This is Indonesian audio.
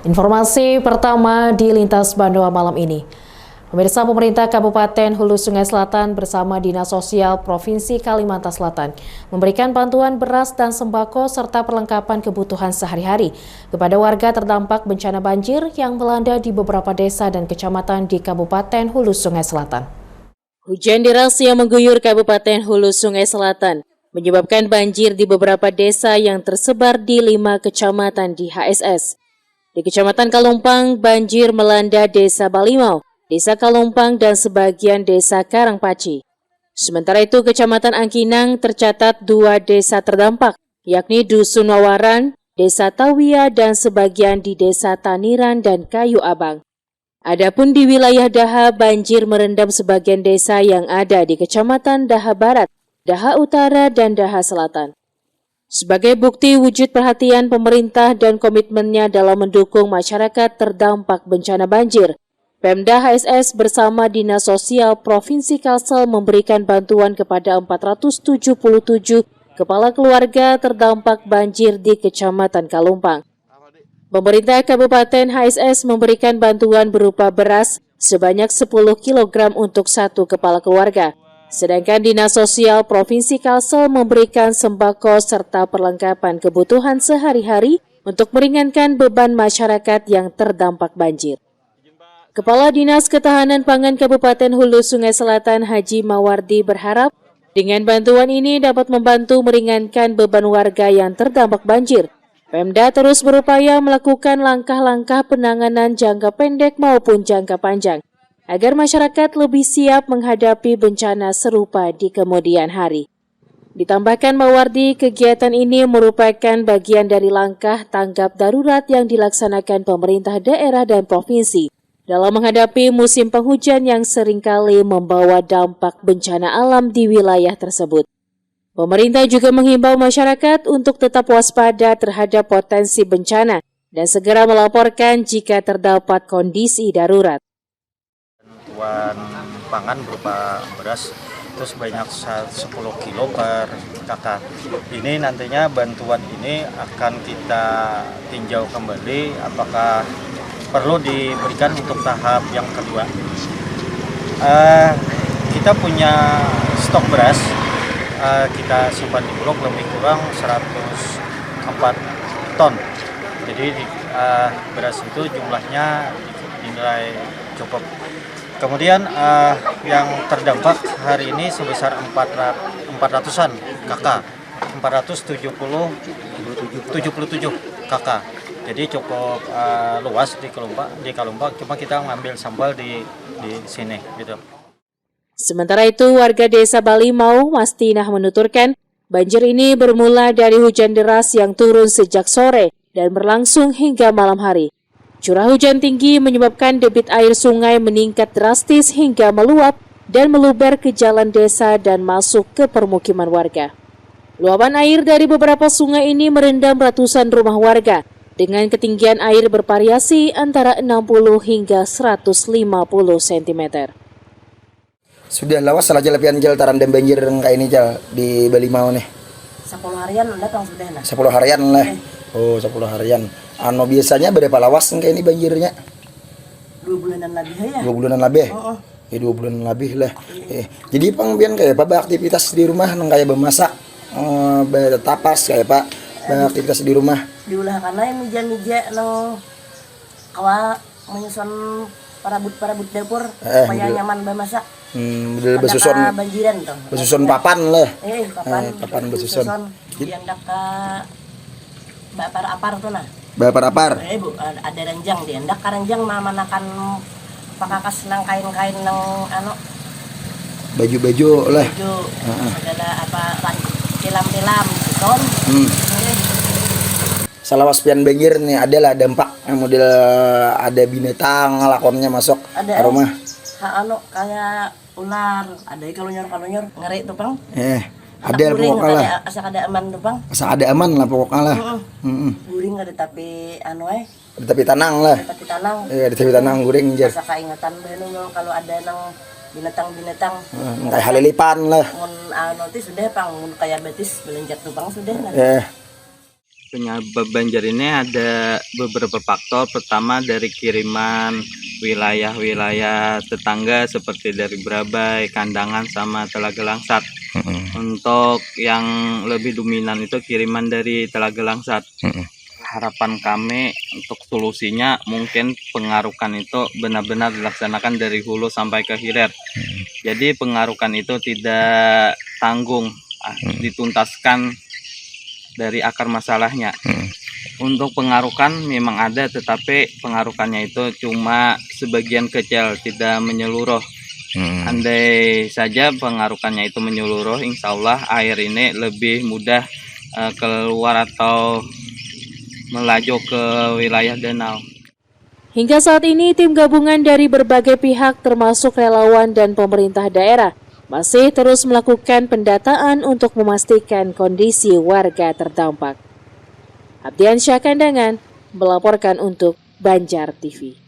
Informasi pertama di Lintas Bandua malam ini. Pemirsa, pemerintah Kabupaten Hulu Sungai Selatan bersama Dinas Sosial Provinsi Kalimantan Selatan memberikan bantuan beras dan sembako serta perlengkapan kebutuhan sehari-hari kepada warga terdampak bencana banjir yang melanda di beberapa desa dan kecamatan di Kabupaten Hulu Sungai Selatan. Hujan deras yang mengguyur Kabupaten Hulu Sungai Selatan menyebabkan banjir di beberapa desa yang tersebar di 5 kecamatan di HSS. Di Kecamatan Kalumpang, banjir melanda Desa Balimau, Desa Kalumpang, dan sebagian Desa Karangpaci. Sementara itu, Kecamatan Angkinang tercatat 2 desa terdampak, yakni Dusun Wawaran, Desa Tawia, dan sebagian di Desa Taniran dan Kayu Abang. Adapun di wilayah Daha, banjir merendam sebagian desa yang ada di Kecamatan Daha Barat, Daha Utara, dan Daha Selatan. Sebagai bukti wujud perhatian pemerintah dan komitmennya dalam mendukung masyarakat terdampak bencana banjir, Pemda HSS bersama Dinas Sosial Provinsi Kalsel memberikan bantuan kepada 477 kepala keluarga terdampak banjir di Kecamatan Kalumpang. Pemerintah Kabupaten HSS memberikan bantuan berupa beras sebanyak 10 kg untuk 1 kepala keluarga. Sedangkan Dinas Sosial Provinsi Kalsel memberikan sembako serta perlengkapan kebutuhan sehari-hari untuk meringankan beban masyarakat yang terdampak banjir. Kepala Dinas Ketahanan Pangan Kabupaten Hulu Sungai Selatan Haji Mawardi berharap dengan bantuan ini dapat membantu meringankan beban warga yang terdampak banjir. Pemda terus berupaya melakukan langkah-langkah penanganan jangka pendek maupun jangka panjang, agar masyarakat lebih siap menghadapi bencana serupa di kemudian hari. Ditambahkan Mawardi, kegiatan ini merupakan bagian dari langkah tanggap darurat yang dilaksanakan pemerintah daerah dan provinsi dalam menghadapi musim penghujan yang seringkali membawa dampak bencana alam di wilayah tersebut. Pemerintah juga menghimbau masyarakat untuk tetap waspada terhadap potensi bencana dan segera melaporkan jika terdapat kondisi darurat. Bantuan pangan berupa beras itu sebanyak 10 kilo per kakak. Ini nantinya bantuan ini akan kita tinjau kembali apakah perlu diberikan untuk tahap yang kedua. Kita punya stok beras, kita simpan di Bulog lebih kurang 104 ton. Jadi beras itu jumlahnya dinilai cukup. Kemudian yang terdampak hari ini sebesar 400-an kakak, 477 kakak. Jadi cukup luas di Kalumpang, cuma kita ngambil sampel di sini gitu. Sementara itu, warga Desa Balimau, Mastinah menuturkan, banjir ini bermula dari hujan deras yang turun sejak sore dan berlangsung hingga malam hari. Curah hujan tinggi menyebabkan debit air sungai meningkat drastis hingga meluap dan meluber ke jalan desa dan masuk ke permukiman warga. Luapan air dari beberapa sungai ini merendam ratusan rumah warga dengan ketinggian air bervariasi antara 60 hingga 150 cm. Sudah lawas salah jalapian jal tarandem banjir kayak ini jal di Balimau nih. 10 harian datang sudah nah. 10 harian lah. Oh, 10 harian. Biasanya berapa lawas kayak ini banjirnya? 2 bulanan lebih ya. 2 bulanan lebih. Ya 2 bulan lebih lah. Jadi pang bian kayak apa aktivitas di rumah nang kayak bemasak, tapas kayak Pak, aktivitas di rumah. Diulah karena yang mija-mija nang kawa menyusun parabut dapur supaya nyaman bemasak. Besusun banjiran tuh. Besusun papan lah. Papan besusun. Yang dak apar tuh nah. Apar? Bu, ada ranjang dia. Ndak karanjang manakan pakakas nang kain-kain nang baju-baju lah. Segala apa tilam-tilam beton. Salawas pian banjir nih adalah dampak model ada binatang lakonnya masuk ke rumah. Kayak ular, ada kalau nyor ngeri tuh Bang. Ada pokoknya lah. Asa ada aman tuh Bang. Asa ada aman lah pokoknya lah. Guring ada tapi ada tapi tanang lah. Ada tapi tanang. Ada tapi tanang guring jar. Asa kaingatan beunang kalau ada nang binatang-binatang. Kayak halilipan lah. Mun sudah Bang, mun kayak betis belenjat tuh Bang sudah lah. Penyebab banjir ini ada beberapa faktor. Pertama dari kiriman wilayah-wilayah tetangga seperti dari Brabai, Kandangan, sama Telaga Langsat. Untuk yang lebih dominan itu kiriman dari Telaga Langsat. Harapan kami untuk solusinya mungkin pengarukan itu benar-benar dilaksanakan dari hulu sampai ke hilir. Jadi pengarukan itu tidak tanggung, dituntaskan dari akar masalahnya. Untuk pengarukan memang ada, tetapi pengarukannya itu cuma sebagian kecil, tidak menyeluruh. Andai saja pengarukannya itu menyeluruh, insya Allah air ini lebih mudah keluar atau melaju ke wilayah danau. Hingga saat ini, tim gabungan dari berbagai pihak termasuk relawan dan pemerintah daerah masih terus melakukan pendataan untuk memastikan kondisi warga terdampak. Abdiansyah Kandangan melaporkan untuk Banjar TV.